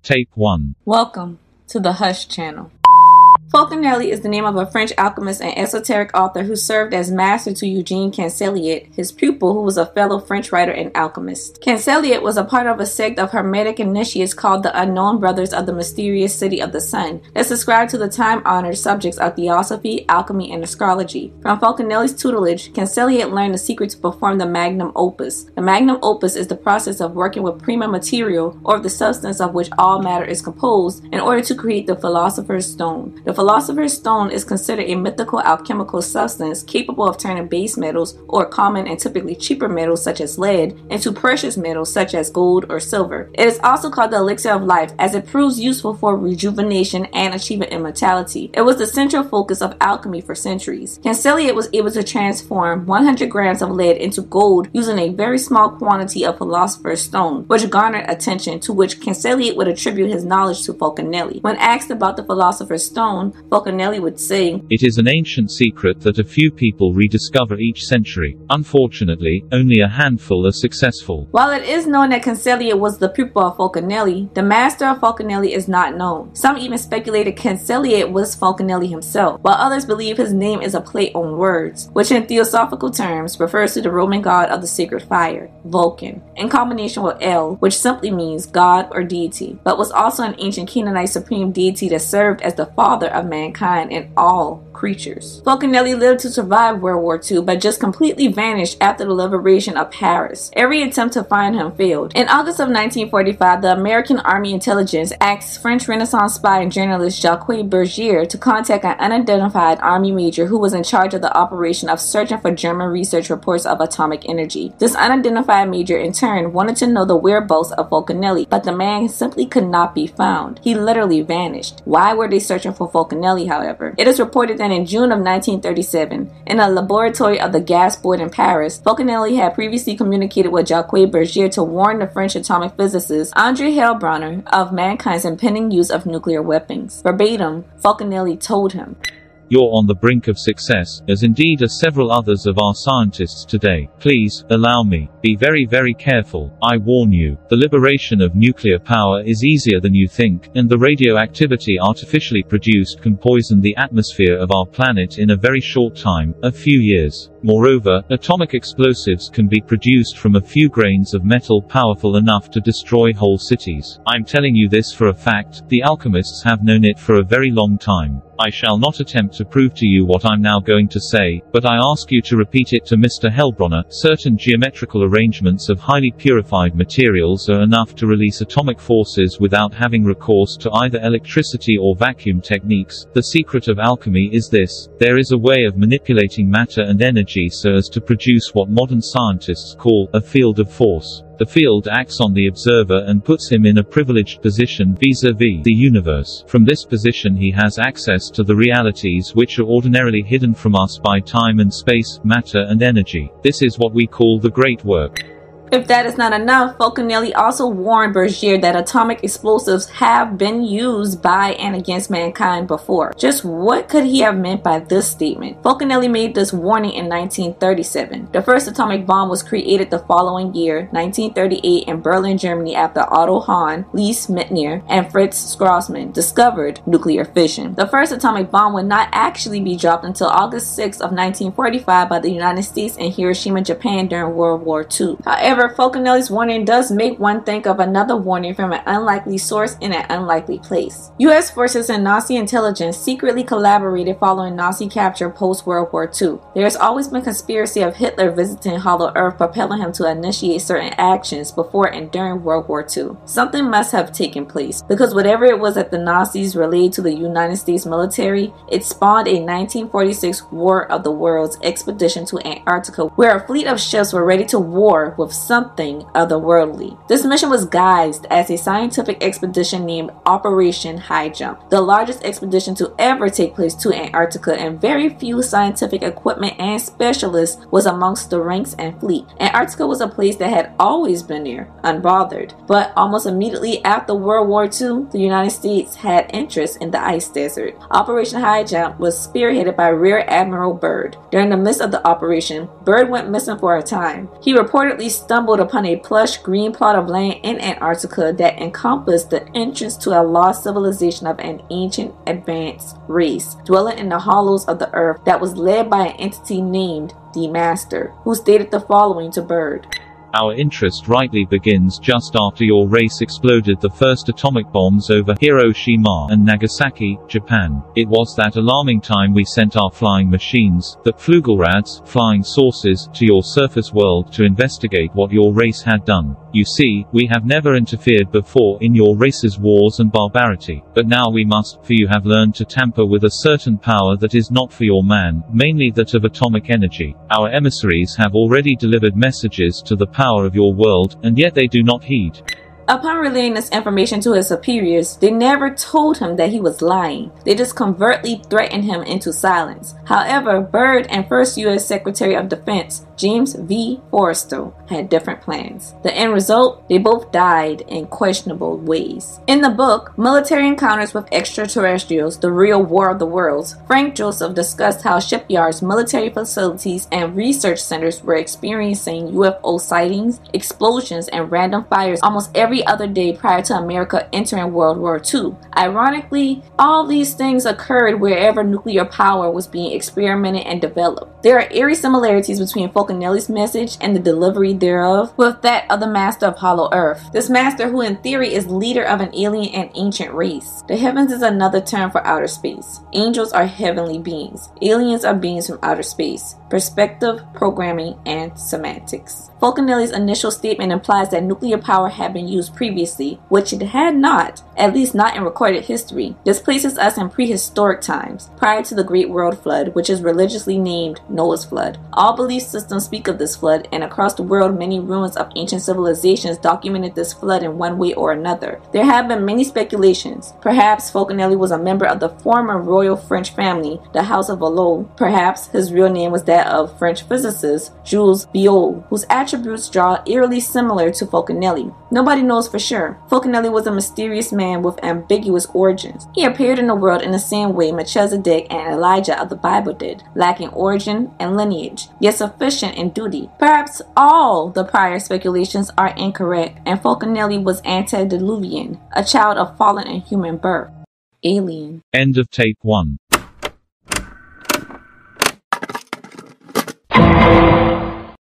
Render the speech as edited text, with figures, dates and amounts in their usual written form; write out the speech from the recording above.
Tape 1. Welcome to the Hush Channel. Fulcanelli is the name of a French alchemist and esoteric author who served as master to Eugene Cancelliet, his pupil, who was a fellow French writer and alchemist. Cancelliet was a part of a sect of Hermetic initiates called the Unknown Brothers of the Mysterious City of the Sun that subscribed to the time-honored subjects of theosophy, alchemy, and astrology. From Fulcanelli's tutelage, Cancelliet learned the secret to perform the magnum opus. The magnum opus is the process of working with prima material, or the substance of which all matter is composed, in order to create the philosopher's stone. The philosopher's stone is considered a mythical alchemical substance capable of turning base metals, or common and typically cheaper metals such as lead, into precious metals such as gold or silver. It is also called the elixir of life, as it proves useful for rejuvenation and achieving immortality. It was the central focus of alchemy for centuries. Cancelliet was able to transform 100 grams of lead into gold using a very small quantity of philosopher's stone, which garnered attention, to which Cancelliet would attribute his knowledge to Fulcanelli. When asked about the philosopher's stone, Fulcanelli would say, "It is an ancient secret that a few people rediscover each century. Unfortunately, only a handful are successful." While it is known that Cancelliet was the pupil of Fulcanelli, the master of Fulcanelli is not known. Some even speculated Cancelliet was Fulcanelli himself, while others believe his name is a play on words, which in theosophical terms refers to the Roman god of the sacred fire, Vulcan, in combination with El, which simply means god or deity, but was also an ancient Canaanite supreme deity that served as the father of mankind and all creatures. Fulcanelli lived to survive World War II, but just completely vanished after the liberation of Paris. Every attempt to find him failed. In August of 1945, the American Army Intelligence asked French Renaissance spy and journalist Jacques Bergier to contact an unidentified Army major who was in charge of the operation of searching for German research reports of atomic energy. This unidentified major, in turn, wanted to know the whereabouts of Fulcanelli, but the man simply could not be found. He literally vanished. Why were they searching for Fulcanelli, however? It is reported that in June of 1937, in a laboratory of the gas board in Paris, Fulcanelli had previously communicated with Jacques Bergier to warn the French atomic physicist André Heilbronner of mankind's impending use of nuclear weapons. Verbatim, Fulcanelli told him, "You're on the brink of success, as indeed are several others of our scientists today. Please, allow me. Be very, very careful. I warn you. The liberation of nuclear power is easier than you think, and the radioactivity artificially produced can poison the atmosphere of our planet in a very short time, a few years. Moreover, atomic explosives can be produced from a few grains of metal powerful enough to destroy whole cities. I'm telling you this for a fact. The alchemists have known it for a very long time. I shall not attempt to prove to you what I'm now going to say, but I ask you to repeat it to Mr. Heilbronner. Certain geometrical arrangements of highly purified materials are enough to release atomic forces without having recourse to either electricity or vacuum techniques. The secret of alchemy is this: there is a way of manipulating matter and energy so as to produce what modern scientists call a field of force. The field acts on the observer and puts him in a privileged position vis-a-vis the universe. From this position he has access to the realities which are ordinarily hidden from us by time and space, matter and energy. This is what we call the great work." If that is not enough, Fulcanelli also warned Bergier that atomic explosives have been used by and against mankind before. Just what could he have meant by this statement? Fulcanelli made this warning in 1937. The first atomic bomb was created the following year, 1938, in Berlin, Germany, after Otto Hahn, Lise Meitner, and Fritz Strassmann discovered nuclear fission. The first atomic bomb would not actually be dropped until August 6 of 1945 by the United States in Hiroshima, Japan during World War II. However, Fulcanelli's warning does make one think of another warning from an unlikely source in an unlikely place. U.S. forces and Nazi intelligence secretly collaborated following Nazi capture post-World War II. There has always been conspiracy of Hitler visiting Hollow Earth, propelling him to initiate certain actions before and during World War II. Something must have taken place, because whatever it was that the Nazis relayed to the United States military, it spawned a 1946 War of the Worlds expedition to Antarctica, where a fleet of ships were ready to war with something otherworldly. This mission was guised as a scientific expedition named Operation High Jump, the largest expedition to ever take place to Antarctica, and very few scientific equipment and specialists was amongst the ranks and fleet. Antarctica was a place that had always been there, unbothered, but almost immediately after World War II, the United States had interest in the ice desert. Operation High Jump was spearheaded by Rear Admiral Byrd. During the midst of the operation, Byrd went missing for a time. He reportedly stumbled stumbled upon a plush green plot of land in Antarctica that encompassed the entrance to a lost civilization of an ancient advanced race dwelling in the hollows of the earth that was led by an entity named the Master, who stated the following to Bird. Our interest rightly begins just after your race exploded the first atomic bombs over Hiroshima and Nagasaki, Japan. It was that alarming time we sent our flying machines, the Flugelrads, flying saucers, to your surface world to investigate what your race had done. You see, we have never interfered before in your race's wars and barbarity. But now we must, for you have learned to tamper with a certain power that is not for your man, mainly that of atomic energy. Our emissaries have already delivered messages to the power of your world, and yet they do not heed. Upon relaying this information to his superiors, they never told him that he was lying. They just covertly threatened him into silence. However, Byrd and first U.S. Secretary of Defense James V. Forrestal had different plans. The end result? They both died in questionable ways. In the book, Military Encounters with Extraterrestrials, The Real War of the Worlds, Frank Joseph discussed how shipyards, military facilities, and research centers were experiencing UFO sightings, explosions, and random fires almost every other day prior to America entering World War II. Ironically, all these things occurred wherever nuclear power was being experimented and developed. There are eerie similarities between Fulcanelli's message and the delivery thereof with that of the Master of Hollow Earth. This Master, who in theory is leader of an alien and ancient race. The heavens is another term for outer space. Angels are heavenly beings. Aliens are beings from outer space. Perspective, programming, and semantics. Fulcanelli's initial statement implies that nuclear power had been used previously, which it had not, at least not in recorded history. This places us in prehistoric times, prior to the Great World Flood, which is religiously named Noah's Flood. All belief systems speak of this flood, and across the world many ruins of ancient civilizations documented this flood in one way or another. There have been many speculations. Perhaps Fulcanelli was a member of the former royal French family, the House of Valois. Perhaps his real name was that of French physicist Jules Biot, whose attributes draw eerily similar to Fulcanelli. Nobody knows for sure. Fulcanelli was a mysterious man with ambiguous origins. He appeared in the world in the same way Melchizedek and Elijah of the Bible did, lacking origin and lineage, yet sufficient in duty. Perhaps all the prior speculations are incorrect, and Fulcanelli was antediluvian, a child of fallen and human birth. Alien. End of tape 1.